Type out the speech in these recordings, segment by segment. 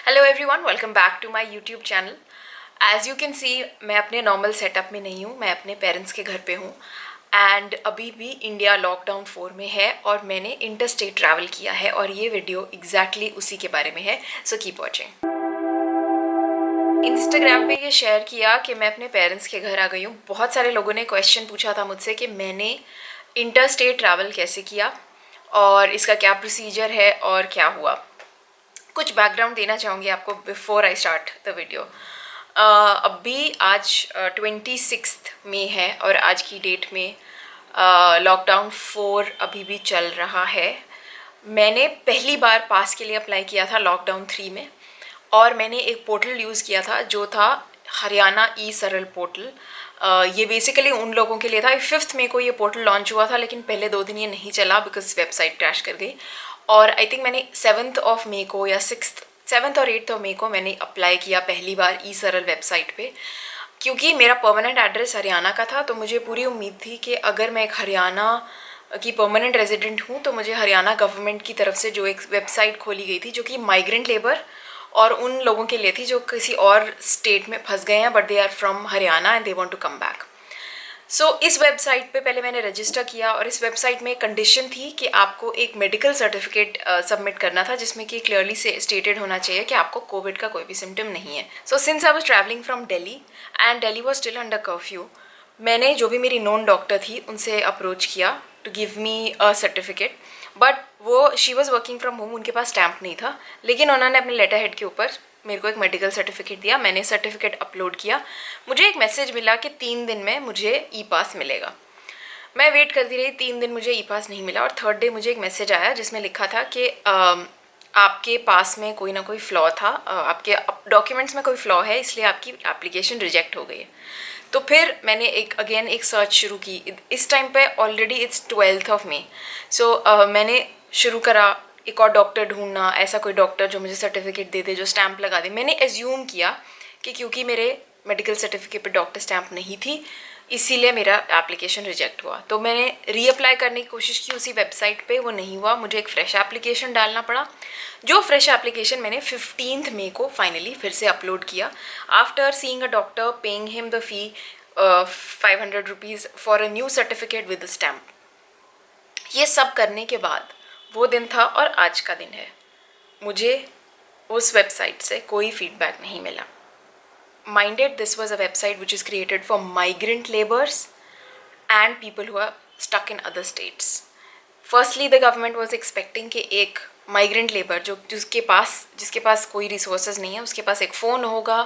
Hello everyone, welcome back to my YouTube channel. As you can see, मैं अपने normal setup में नहीं हूँ, मैं अपने पेरेंट्स के घर पे हूँ। एंड अभी भी इंडिया लॉकडाउन 4 में है और मैंने इंटर स्टेट ट्रैवल किया है और ये वीडियो एग्जैक्टली उसी के बारे में है। So keep watching. इंस्टाग्राम पे ये शेयर किया कि मैं अपने पेरेंट्स के घर आ गई हूँ। बहुत सारे लोगों ने क्वेश्चन पूछा था मुझसे कि मैंने इंटर स्टेट ट्रैवल कैसे किया और इसका क्या प्रोसीजर है और क्या हुआ। कुछ बैकग्राउंड देना चाहूँगी आपको before I start the video. अभी आज 26 मई है और आज की डेट में लॉकडाउन 4 अभी भी चल रहा है। मैंने पहली बार पास के लिए अप्लाई किया था लॉकडाउन 3 में और मैंने एक पोर्टल यूज़ किया था जो था हरियाणा ई सरल पोर्टल। ये बेसिकली उन लोगों के लिए था। 5 मई को ये पोर्टल लॉन्च हुआ था, लेकिन पहले 2 दिन ये नहीं चला बिकॉज वेबसाइट क्रैश कर गई। और आई थिंक मैंने 7 मई को या 7 और 8 मई को मैंने अप्लाई किया पहली बार ई सरल वेबसाइट पे, क्योंकि मेरा परमानेंट एड्रेस हरियाणा का था। तो मुझे पूरी उम्मीद थी कि अगर मैं एक हरियाणा की परमानेंट रेजिडेंट हूँ तो मुझे हरियाणा गवर्नमेंट की तरफ से जो एक वेबसाइट खोली गई थी जो कि माइग्रेंट लेबर और उन लोगों के लिए थी जो किसी और स्टेट में फंस गए हैं but they are from Haryana and they want to come back. So इस वेबसाइट पे पहले मैंने रजिस्टर किया और इस वेबसाइट में एक कंडीशन थी कि आपको एक मेडिकल सर्टिफिकेट सबमिट करना था जिसमें कि क्लियरली से स्टेटेड होना चाहिए कि आपको कोविड का कोई भी सिम्टम नहीं है। So since I was travelling from Delhi and Delhi was still under curfew, मैंने जो भी मेरी नोन डॉक्टर थी उनसे अप्रोच किया to give me a certificate. But वो she was working from home, उनके पास स्टैम्प नहीं था, लेकिन उन्होंने अपने लेटर हेड के ऊपर मेरे को एक मेडिकल सर्टिफिकेट दिया। मैंने सर्टिफिकेट अपलोड किया। मुझे एक मैसेज मिला कि 3 दिन में मुझे ई पास मिलेगा। मैं वेट करती रही, 3 दिन मुझे ई पास नहीं मिला और थर्ड डे मुझे एक मैसेज आया जिसमें लिखा था कि आपके पास में कोई ना कोई फ्लॉ था, आपके डॉक्यूमेंट्स में कोई फ्लॉ है, इसलिए आपकी एप्लीकेशन रिजेक्ट हो गई है। तो फिर मैंने एक सर्च शुरू की। इस टाइम पे ऑलरेडी इट्स 12 मई। सो मैंने शुरू करा एक और डॉक्टर ढूंढना, ऐसा कोई डॉक्टर जो मुझे सर्टिफिकेट दे दे, जो स्टैंप लगा दे। मैंने एज्यूम किया कि क्योंकि मेरे मेडिकल सर्टिफिकेट पे डॉक्टर स्टैंप नहीं थी इसीलिए मेरा एप्लीकेशन रिजेक्ट हुआ। तो मैंने रीअप्लाई करने की कोशिश की उसी वेबसाइट पे, वो नहीं हुआ। मुझे एक फ्रेश एप्लीकेशन डालना पड़ा। जो फ्रेश एप्लीकेशन मैंने 15 मई को फाइनली फिर से अपलोड किया after seeing a doctor, paying him the fee 500 rupees for a new certificate with stamp. ये सब करने के बाद वो दिन था और आज का दिन है। मुझे उस वेबसाइट से कोई फीडबैक नहीं मिला। Minded, this was a website which is created for migrant laborers and people who are stuck in other states. Firstly, the government was expecting कि एक माइग्रेंट लेबर जिसके पास कोई रिसोर्सेज नहीं है, उसके पास एक फ़ोन होगा,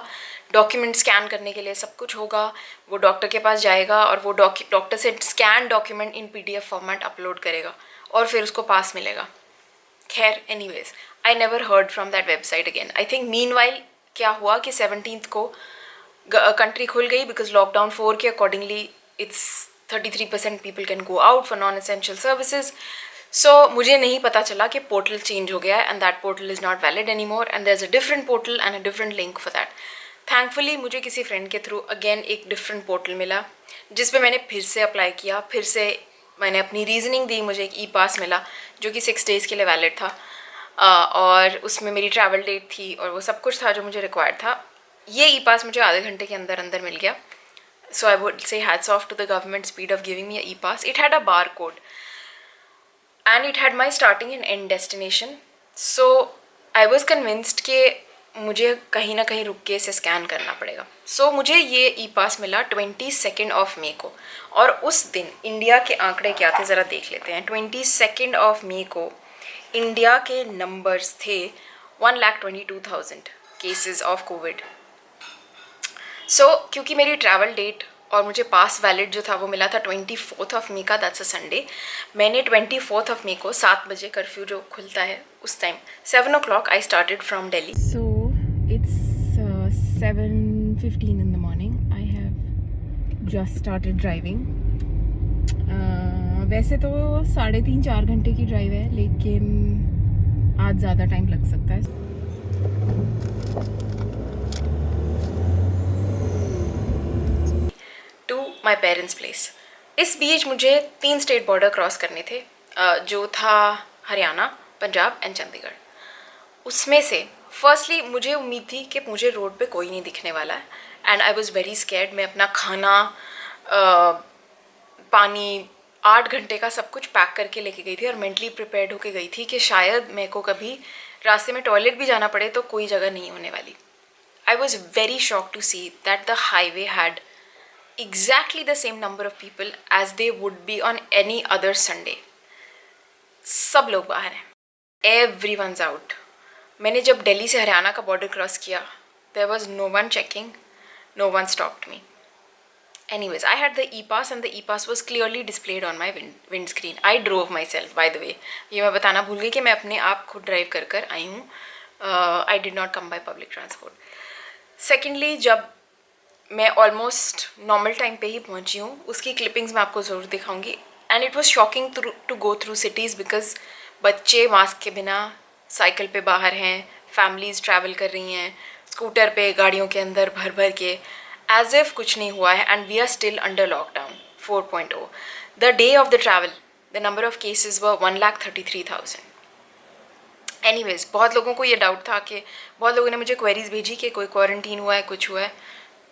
डॉक्यूमेंट स्कैन करने के लिए सब कुछ होगा, वो डॉक्टर के पास जाएगा और वो डॉक्टर से scan document in PDF format upload करेगा और फिर उसको पास मिलेगा। खैर, anyways, I never heard from that website again. I think meanwhile क्या हुआ कि 17 को कंट्री खुल गई बिकॉज लॉकडाउन 4 के accordingly it's 33% people can go out for non essential services. So मुझे नहीं पता चला कि पोर्टल चेंज हो गया है and that portal is not valid any more and there is a different portal and a different link for that. Thankfully मुझे किसी फ्रेंड के थ्रू अगेन एक डिफरेंट पोर्टल मिला जिस पे मैंने फिर से अप्लाई किया। फिर से मैंने अपनी रीजनिंग दी, मुझे एक ई पास मिला जो कि 6 डेज़ के लिए वैलिड था और उसमें मेरी ट्रैवल डेट थी और वो सब कुछ था जो मुझे रिक्वायर्ड था। ये ई पास मुझे आधे घंटे के अंदर अंदर मिल गया। So I would say hats off to the government speed of giving me E pass. It had a bar code and it had my starting and and destination. So I was convinced कि मुझे कहीं ना कहीं रुक के इसे scan करना पड़ेगा। सो मुझे ये ई पास मिला 22 मई को और उस दिन इंडिया के आंकड़े क्या थे ज़रा देख लेते हैं। 22 मई को इंडिया के नंबर्स थे 1,22,000 केसेस ऑफ कोविड। सो क्योंकि मेरी ट्रैवल डेट और मुझे पास वैलिड जो था वो मिला था 24 मई का, दैट्स अ संडे। मैंने 24 मई को 7 बजे कर्फ्यू जो खुलता है उस time 7 o'clock I started from Delhi. So it's 7:15 in the morning. I have just started driving. वैसे तो 3.5-4 घंटे की ड्राइव है, लेकिन आज ज़्यादा टाइम लग सकता है। To my parents place. इस बीच मुझे 3 स्टेट बॉर्डर क्रॉस करने थे जो था हरियाणा, पंजाब एंड चंडीगढ़। उसमें से फर्स्टली मुझे उम्मीद थी कि मुझे रोड पे कोई नहीं दिखने वाला है, and I was very scared. मैं अपना खाना, पानी, 8 घंटे का सब कुछ पैक करके लेके गई थी और मेंटली प्रिपेयर्ड होके गई थी कि शायद मेरे को कभी रास्ते में टॉयलेट भी जाना पड़े तो कोई जगह नहीं होने वाली। I was very shocked to see that the highway had exactly the same number of people as they would be on any other Sunday. सब लोग बाहर हैं, everyone's out. मैंने जब दिल्ली से हरियाणा का बॉर्डर क्रॉस किया, there was no one checking, no one stopped me. Anyways, I had the e-pass and the e-pass was clearly displayed on my windscreen. I drove myself, by the way. ये मैं बताना भूल गई कि मैं अपने आप खुद ड्राइव कर कर आई हूँ. I did not come by public transport. Secondly, जब मैं ऑलमोस्ट नॉर्मल टाइम पे ही पहुंची हूँ, उसकी क्लिपिंग्स मैं आपको ज़रूर दिखाऊंगी. And it was shocking to go through cities because बच्चे मास्क के बिना साइकिल पे बाहर हैं, फैमिलीज़ ट्रैवल कर रही हैं स्कूटर पे, गाड़ियों के अंदर भर भर के, एज इफ कुछ नहीं हुआ है. And we are still under lockdown 4.0. The day of the travel the number of cases were 1,33,000. Anyways, बहुत लोगों को ये डाउट था कि बहुत लोगों ने मुझे क्वेरीज भेजी कि कोई क्वारंटीन हुआ है, कुछ हुआ है.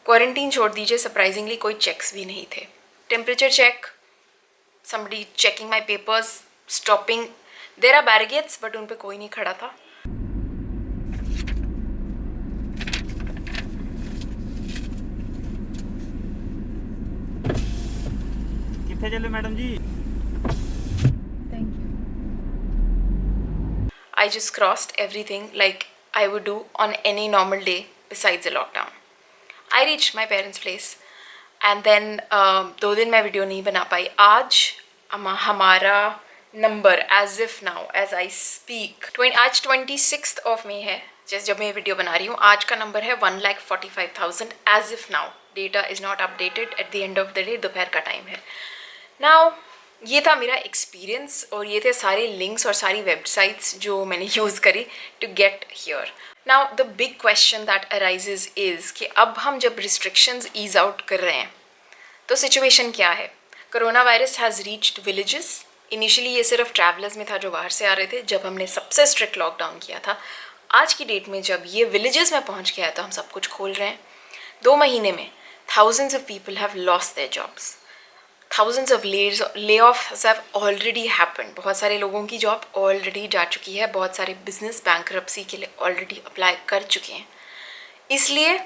क्वारंटीन छोड़ दीजिए, सरप्राइजिंगली कोई चेक्स भी नहीं थे. Temperature check, somebody checking my papers, stopping. There are barricades but उन पे कोई नहीं खड़ा था. किथे चले मैडम जी? Thank you. I just crossed everything like I would do on any normal day besides the lockdown. I reached my parents' place and then 2 दिन मैं वीडियो नहीं बना पाई. आज हमारा number as if now as I speak, आज 26th of May है जब मैं वीडियो बना रही हूँ. आज का नंबर है 1,45,000 as if now. Data is not updated. At the end of the day दोपहर का टाइम है. नाउ ये था मेरा एक्सपीरियंस और ये थे सारे लिंक्स और सारी वेबसाइट्स जो मैंने यूज़ करी to get here. Now the big question that arises is कि अब हम जब रिस्ट्रिक्शंस ईज आउट कर रहे हैं तो सिचुएशन क्या है. Corona virus has reached villages. Initially ये सिर्फ ट्रैवलर्स में था जो बाहर से आ रहे थे जब हमने सबसे स्ट्रिक्ट लॉकडाउन किया था. आज की डेट में जब ये विलेजेस में पहुंच गया है तो हम सब कुछ खोल रहे हैं. 2 महीने में thousands of people have lost their jobs. Thousands of layoffs have already happened. बहुत सारे लोगों की जॉब ऑलरेडी जा चुकी है. बहुत सारे बिजनेस बैंकरप्सी के लिए ऑलरेडी अप्लाई कर चुके हैं. इसलिए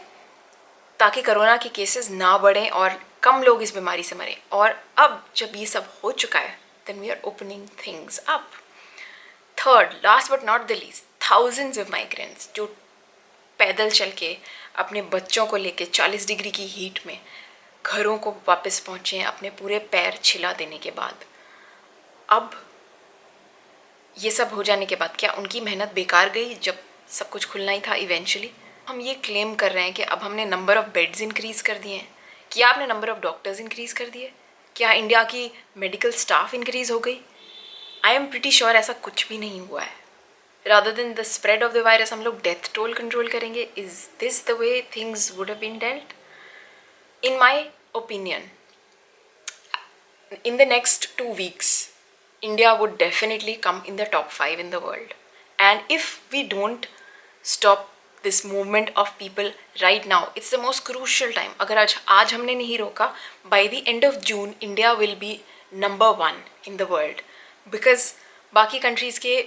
ताकि कोरोना के केसेस ना बढ़ें और कम लोग इस बीमारी से मरें. और अब जब ये सब हो चुका है then we are opening things up. Third, last but not the least, thousands of migrants जो पैदल चल के अपने बच्चों को लेके 40 डिग्री की हीट में घरों को वापस पहुँचे हैं अपने पूरे पैर छिला देने के बाद. अब ये सब हो जाने के बाद क्या उनकी मेहनत बेकार गई जब सब कुछ खुलना ही था इवेंचुअली. हम ये क्लेम कर रहे हैं कि अब हमने नंबर ऑफ़ बेड्स इंक्रीज़ कर दिए हैं. क्या आपने नंबर ऑफ़ डॉक्टर्स इंक्रीज़ कर दिए? क्या इंडिया की मेडिकल स्टाफ इंक्रीज़ हो गई? आई एम प्रिटी श्योर ऐसा कुछ भी नहीं हुआ है. Rather than the spread of the virus हम लोग डेथ टोल कंट्रोल करेंगे. Is this the way things would have been dealt? In my opinion, in the next 2 weeks, India would definitely come in the top 5 in the world. And if we don't stop this movement of people right now, it's the most crucial time. अगर आज हमने नहीं रोका, by the end of June, India will be number 1 in the world. Because बाकी countries के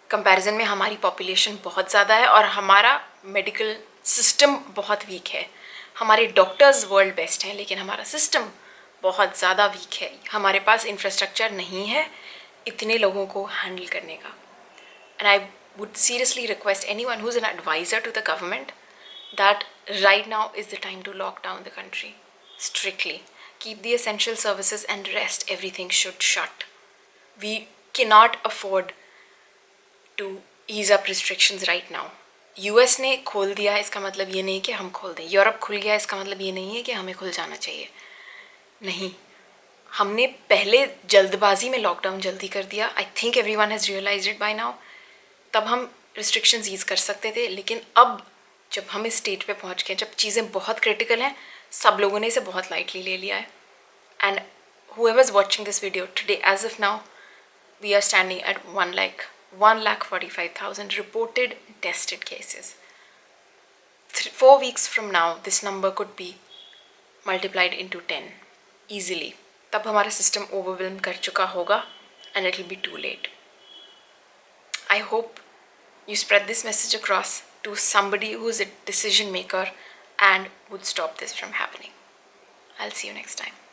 comparison में हमारी population बहुत ज़्यादा है और हमारा मेडिकल सिस्टम बहुत वीक है. हमारे डॉक्टर्स वर्ल्ड बेस्ट हैं लेकिन हमारा सिस्टम बहुत ज़्यादा वीक है. हमारे पास इंफ्रास्ट्रक्चर नहीं है इतने लोगों को हैंडल करने का. And I would seriously request anyone who is an adviser to the government that right now is the time to lock down the country strictly. Keep the essential services and rest everything should shut. We cannot afford to ease up restrictions right now. US ने खोल दिया है इसका मतलब ये नहीं कि हम खोल दें. यूरोप खुल गया इसका मतलब ये नहीं है कि हमें खुल जाना चाहिए. नहीं, हमने पहले जल्दबाजी में लॉकडाउन जल्दी कर दिया. I think everyone has realised it by now. तब हम रिस्ट्रिक्शंस ईज़ कर सकते थे लेकिन अब जब हम इस स्टेज पे पहुंच गए, जब चीज़ें बहुत क्रिटिकल हैं, सब लोगों ने इसे बहुत लाइटली ले लिया है. And whoever is watching this video today, as of now, we are standing at 1 lakh 1,45,000 reported tested cases. 4 weeks from now, this number could be multiplied into 10 easily. तब हमारा system overwhelm कर चुका होगा and it will be too late. I hope you spread this message across to somebody who is a decision maker and would stop this from happening. I'll see you next time.